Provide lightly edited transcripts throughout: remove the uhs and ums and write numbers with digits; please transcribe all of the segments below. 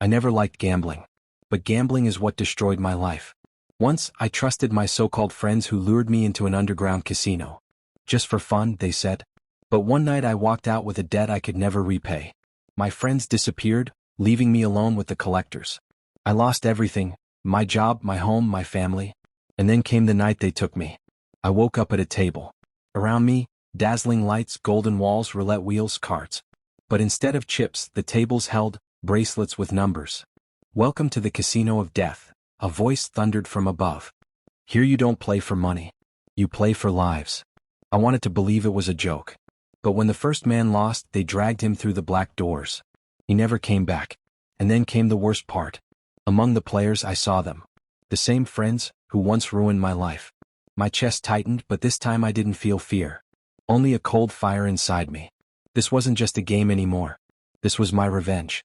I never liked gambling. But gambling is what destroyed my life. Once, I trusted my so-called friends who lured me into an underground casino. Just for fun, they said. But one night I walked out with a debt I could never repay. My friends disappeared, leaving me alone with the collectors. I lost everything, my job, my home, my family. And then came the night they took me. I woke up at a table. Around me, dazzling lights, golden walls, roulette wheels, cards. But instead of chips, the tables held bracelets with numbers. Welcome to the casino of death, a voice thundered from above. Here you don't play for money. You play for lives. I wanted to believe it was a joke. But when the first man lost, they dragged him through the black doors. He never came back. And then came the worst part. Among the players I saw them. The same friends, who once ruined my life. My chest tightened, but this time I didn't feel fear. Only a cold fire inside me. This wasn't just a game anymore. This was my revenge.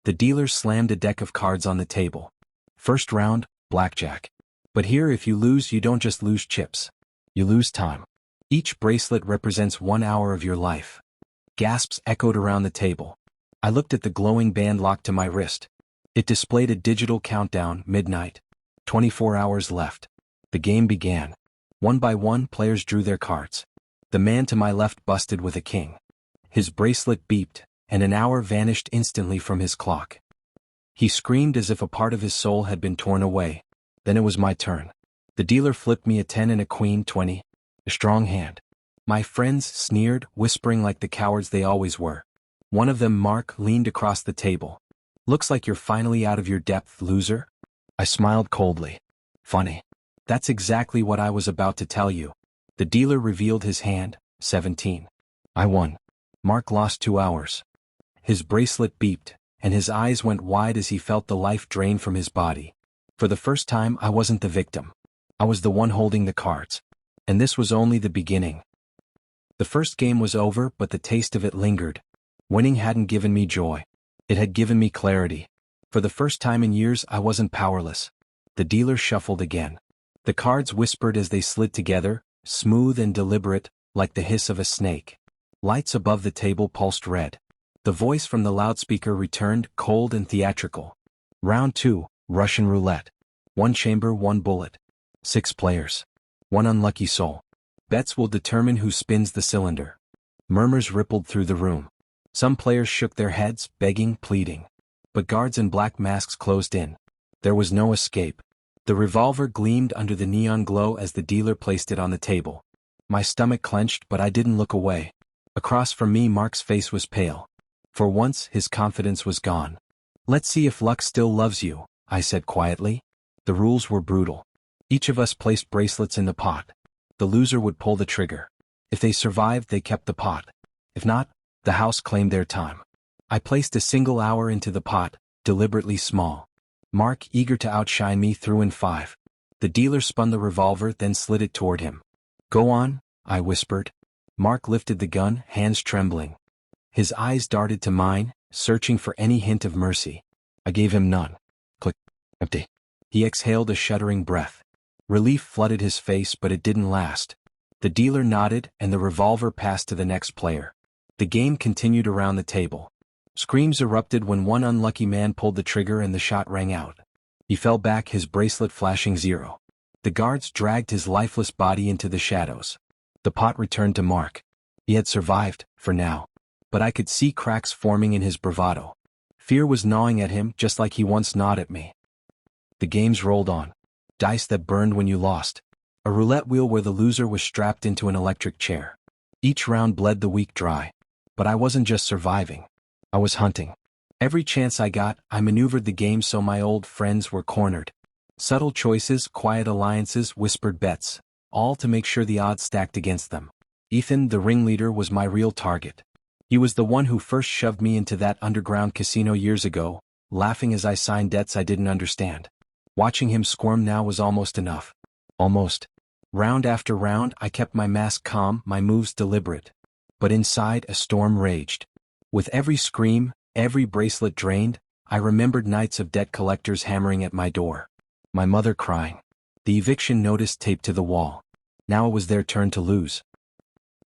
The dealer slammed a deck of cards on the table. First round, blackjack. But here if you lose, you don't just lose chips. You lose time. Each bracelet represents 1 hour of your life. Gasps echoed around the table. I looked at the glowing band locked to my wrist. It displayed a digital countdown, midnight. 24 hours left. The game began. One by one, players drew their cards. The man to my left busted with a king. His bracelet beeped, and an hour vanished instantly from his clock. He screamed as if a part of his soul had been torn away. Then it was my turn. The dealer flipped me a 10 and a queen, 20. A strong hand. My friends sneered, whispering like the cowards they always were. One of them, Mark, leaned across the table. Looks like you're finally out of your depth, loser. I smiled coldly. Funny. That's exactly what I was about to tell you. The dealer revealed his hand, 17. I won. Mark lost 2 hours. His bracelet beeped, and his eyes went wide as he felt the life drain from his body. For the first time, I wasn't the victim. I was the one holding the cards. And this was only the beginning. The first game was over, but the taste of it lingered. Winning hadn't given me joy. It had given me clarity. For the first time in years, I wasn't powerless. The dealer shuffled again. The cards whispered as they slid together, smooth and deliberate, like the hiss of a snake. Lights above the table pulsed red. The voice from the loudspeaker returned, cold and theatrical. Round 2, Russian roulette. 1 chamber, 1 bullet. 6 players. 1 unlucky soul. Bets will determine who spins the cylinder. Murmurs rippled through the room. Some players shook their heads, begging, pleading. But guards in black masks closed in. There was no escape. The revolver gleamed under the neon glow as the dealer placed it on the table. My stomach clenched, but I didn't look away. Across from me, Mark's face was pale. For once, his confidence was gone. Let's see if luck still loves you, I said quietly. The rules were brutal. Each of us placed bracelets in the pot. The loser would pull the trigger. If they survived, they kept the pot. If not, the house claimed their time. I placed a single hour into the pot, deliberately small. Mark, eager to outshine me, threw in 5. The dealer spun the revolver, then slid it toward him. Go on, I whispered. Mark lifted the gun, hands trembling. His eyes darted to mine, searching for any hint of mercy. I gave him none. Click. Empty. He exhaled a shuddering breath. Relief flooded his face, but it didn't last. The dealer nodded, and the revolver passed to the next player. The game continued around the table. Screams erupted when one unlucky man pulled the trigger and the shot rang out. He fell back, his bracelet flashing 0. The guards dragged his lifeless body into the shadows. The pot returned to Mark. He had survived, for now. But I could see cracks forming in his bravado. Fear was gnawing at him, just like he once gnawed at me. The games rolled on. Dice that burned when you lost. A roulette wheel where the loser was strapped into an electric chair. Each round bled the weak dry. But I wasn't just surviving. I was hunting. Every chance I got, I maneuvered the game so my old friends were cornered. Subtle choices, quiet alliances, whispered bets. All to make sure the odds stacked against them. Ethan, the ringleader, was my real target. He was the one who first shoved me into that underground casino years ago, laughing as I signed debts I didn't understand. Watching him squirm now was almost enough. Almost. Round after round, I kept my mask calm, my moves deliberate. But inside, a storm raged. With every scream, every bracelet drained, I remembered nights of debt collectors hammering at my door. My mother crying. The eviction notice taped to the wall. Now it was their turn to lose.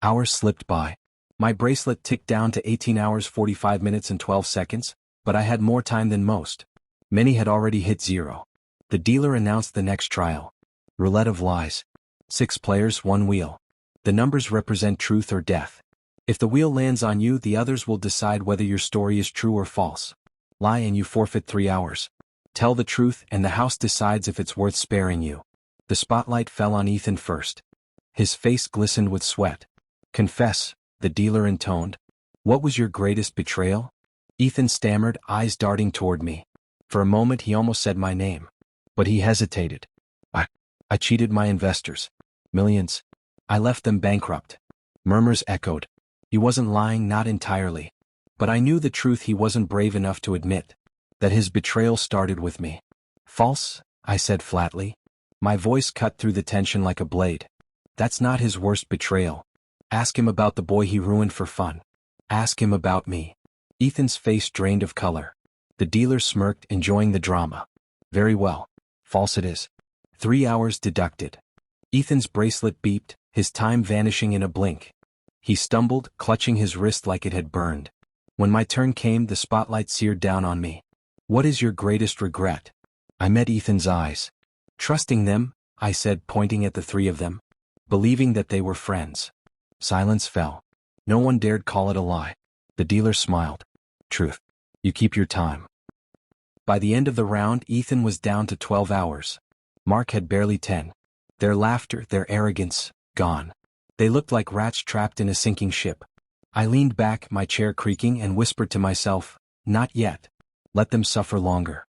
Hours slipped by. My bracelet ticked down to 18 hours 45 minutes and 12 seconds, But I had more time than most. Many had already hit zero. The dealer announced the next trial. Roulette of lies. 6 players, 1 wheel. The numbers represent truth or death. If the wheel lands on you, the others will decide whether your story is true or false. Lie and you forfeit 3 hours. Tell the truth and the house decides if it's worth sparing you. The spotlight fell on Ethan first. His face glistened with sweat. Confess, the dealer intoned. What was your greatest betrayal? Ethan stammered, eyes darting toward me. For a moment he almost said my name. But he hesitated. I cheated my investors. Millions. I left them bankrupt. Murmurs echoed. He wasn't lying, not entirely. But I knew the truth he wasn't brave enough to admit. That his betrayal started with me. False, I said flatly. My voice cut through the tension like a blade. That's not his worst betrayal. Ask him about the boy he ruined for fun. Ask him about me. Ethan's face drained of color. The dealer smirked, enjoying the drama. Very well. False it is. 3 hours deducted. Ethan's bracelet beeped, his time vanishing in a blink. He stumbled, clutching his wrist like it had burned. When my turn came, the spotlight seared down on me. What is your greatest regret? I met Ethan's eyes. Trusting them, I said, pointing at the 3 of them. Believing that they were friends. Silence fell. No one dared call it a lie. The dealer smiled. Truth. You keep your time. By the end of the round, Ethan was down to 12 hours. Mark had barely 10. Their laughter, their arrogance, gone. They looked like rats trapped in a sinking ship. I leaned back, my chair creaking, and whispered to myself, not yet. Let them suffer longer.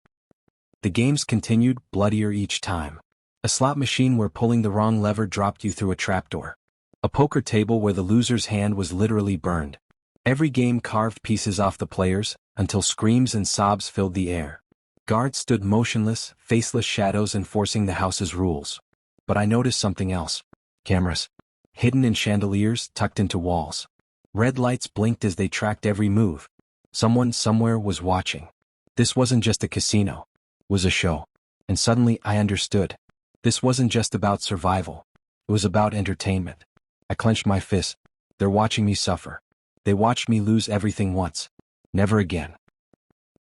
The games continued, bloodier each time. A slot machine where pulling the wrong lever dropped you through a trapdoor. A poker table where the loser's hand was literally burned. Every game carved pieces off the players, until screams and sobs filled the air. Guards stood motionless, faceless shadows enforcing the house's rules. But I noticed something else. Cameras. Hidden in chandeliers, tucked into walls. Red lights blinked as they tracked every move. Someone somewhere was watching. This wasn't just a casino. It was a show. And suddenly I understood. This wasn't just about survival. It was about entertainment. I clenched my fist. They're watching me suffer. They watched me lose everything once. Never again.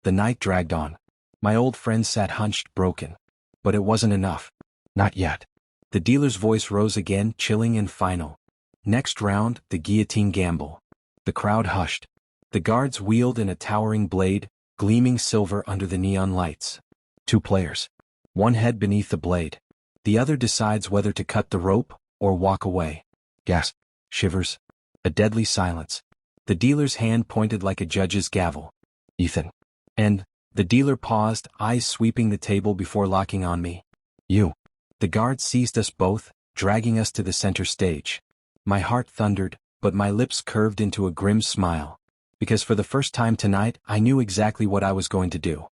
The night dragged on. My old friend sat hunched, broken. But it wasn't enough. Not yet. The dealer's voice rose again, chilling and final. Next round, the guillotine gamble. The crowd hushed. The guards wheeled in a towering blade, gleaming silver under the neon lights. 2 players. One head beneath the blade. The other decides whether to cut the rope or walk away. Gasp. Shivers. A deadly silence. The dealer's hand pointed like a judge's gavel. Ethan. And the dealer paused, eyes sweeping the table before locking on me. You. The guards seized us both, dragging us to the center stage. My heart thundered, but my lips curved into a grim smile. Because for the first time tonight, I knew exactly what I was going to do.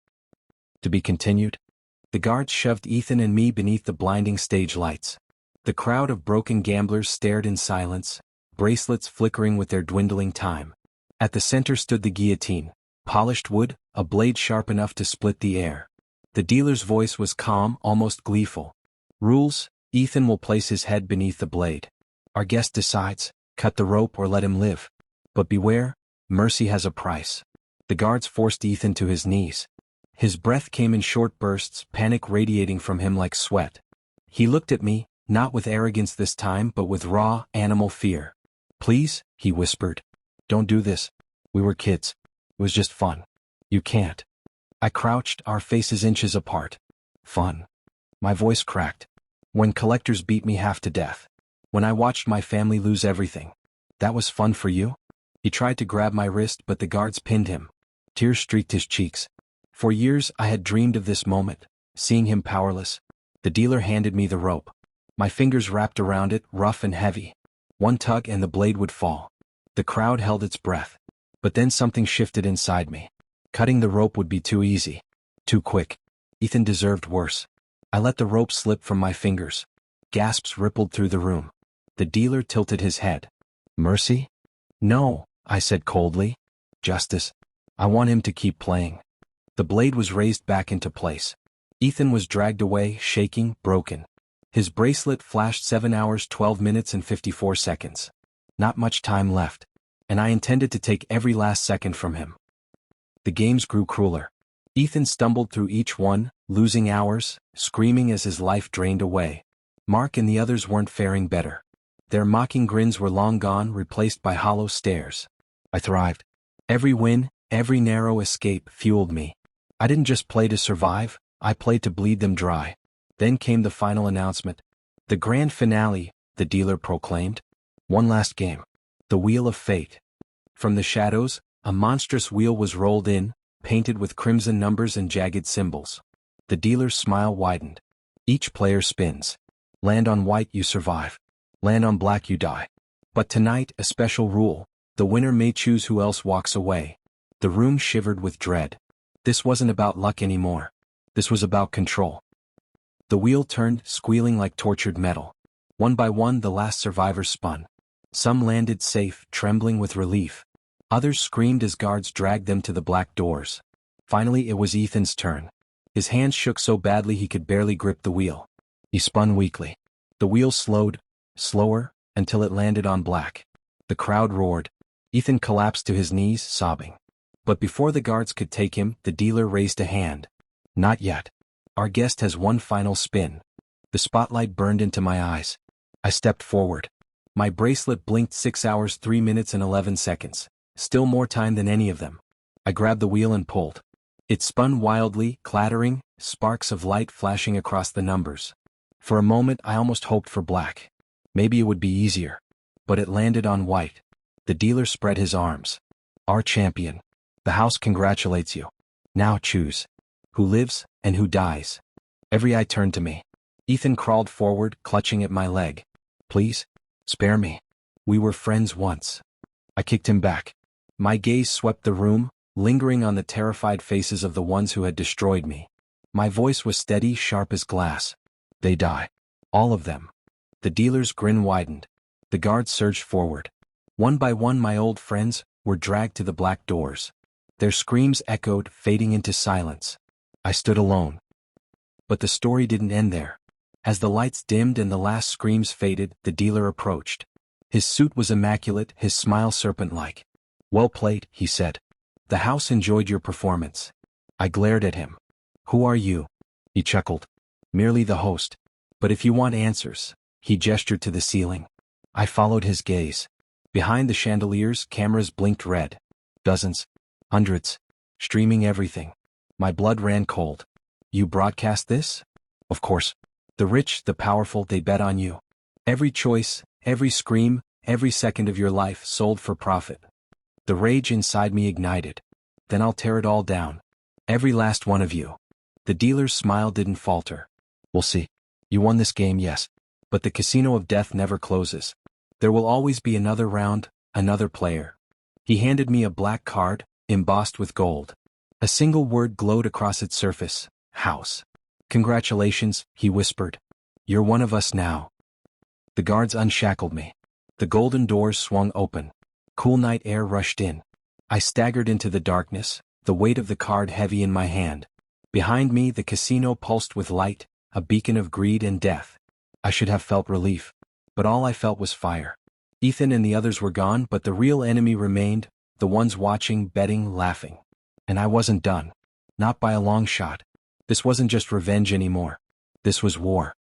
To be continued? The guards shoved Ethan and me beneath the blinding stage lights. The crowd of broken gamblers stared in silence, bracelets flickering with their dwindling time. At the center stood the guillotine, polished wood, a blade sharp enough to split the air. The dealer's voice was calm, almost gleeful. Rules: Ethan will place his head beneath the blade. Our guest decides, cut the rope or let him live. But beware, mercy has a price. The guards forced Ethan to his knees. His breath came in short bursts, panic radiating from him like sweat. He looked at me, not with arrogance this time but with raw, animal fear. Please, he whispered. Don't do this. We were kids. It was just fun. You can't. I crouched, our faces inches apart. Fun. My voice cracked. When collectors beat me half to death. When I watched my family lose everything. That was fun for you? He tried to grab my wrist but the guards pinned him. Tears streaked his cheeks. For years I had dreamed of this moment, seeing him powerless. The dealer handed me the rope. My fingers wrapped around it, rough and heavy. One tug and the blade would fall. The crowd held its breath. But then something shifted inside me. Cutting the rope would be too easy. Too quick. Ethan deserved worse. I let the rope slip from my fingers. Gasps rippled through the room. The dealer tilted his head. Mercy? No, I said coldly. Justice. I want him to keep playing. The blade was raised back into place. Ethan was dragged away, shaking, broken. His bracelet flashed 7 hours 12 minutes and 54 seconds. Not much time left. And I intended to take every last second from him. The games grew crueler. Ethan stumbled through each one, losing hours, screaming as his life drained away. Mark and the others weren't faring better. Their mocking grins were long gone, replaced by hollow stares. I thrived. Every win, every narrow escape fueled me. I didn't just play to survive, I played to bleed them dry. Then came the final announcement. The grand finale, the dealer proclaimed. One last game. The Wheel of Fate. From the shadows, a monstrous wheel was rolled in, painted with crimson numbers and jagged symbols. The dealer's smile widened. Each player spins. Land on white, you survive. Land on black, you die. But tonight, a special rule. The winner may choose who else walks away. The room shivered with dread. This wasn't about luck anymore. This was about control. The wheel turned, squealing like tortured metal. One by one, the last survivors spun. Some landed safe, trembling with relief. Others screamed as guards dragged them to the black doors. Finally, it was Ethan's turn. His hands shook so badly he could barely grip the wheel. He spun weakly. The wheel slowed, slower, until it landed on black. The crowd roared. Ethan collapsed to his knees, sobbing. But before the guards could take him, the dealer raised a hand. Not yet. Our guest has one final spin. The spotlight burned into my eyes. I stepped forward. My bracelet blinked 6 hours 3 minutes and 11 seconds. Still more time than any of them. I grabbed the wheel and pulled. It spun wildly, clattering, sparks of light flashing across the numbers. For a moment I almost hoped for black. Maybe it would be easier. But it landed on white. The dealer spread his arms. Our champion. The house congratulates you. Now choose. Who lives, and who dies? Every eye turned to me. Ethan crawled forward, clutching at my leg. Please? Spare me. We were friends once. I kicked him back. My gaze swept the room, lingering on the terrified faces of the ones who had destroyed me. My voice was steady, sharp as glass. They die. All of them. The dealer's grin widened. The guards surged forward. One by one my old friends were dragged to the black doors. Their screams echoed, fading into silence. I stood alone. But the story didn't end there. As the lights dimmed and the last screams faded, the dealer approached. His suit was immaculate, his smile serpent-like. Well played, he said. The house enjoyed your performance. I glared at him. Who are you? He chuckled. Merely the host. But if you want answers, he gestured to the ceiling. I followed his gaze. Behind the chandeliers, cameras blinked red. Dozens. Hundreds. Streaming everything. My blood ran cold. You broadcast this? Of course. The rich, the powerful, they bet on you. Every choice, every scream, every second of your life sold for profit. The rage inside me ignited. Then I'll tear it all down. Every last one of you. The dealer's smile didn't falter. We'll see. You won this game, yes. But the casino of death never closes. There will always be another round, another player. He handed me a black card, embossed with gold. A single word glowed across its surface. House. Congratulations, he whispered. You're one of us now. The guards unshackled me. The golden doors swung open. Cool night air rushed in. I staggered into the darkness, the weight of the card heavy in my hand. Behind me, the casino pulsed with light, a beacon of greed and death. I should have felt relief. But all I felt was fire. Ethan and the others were gone, but the real enemy remained, the ones watching, betting, laughing. And I wasn't done. Not by a long shot. This wasn't just revenge anymore. This was war.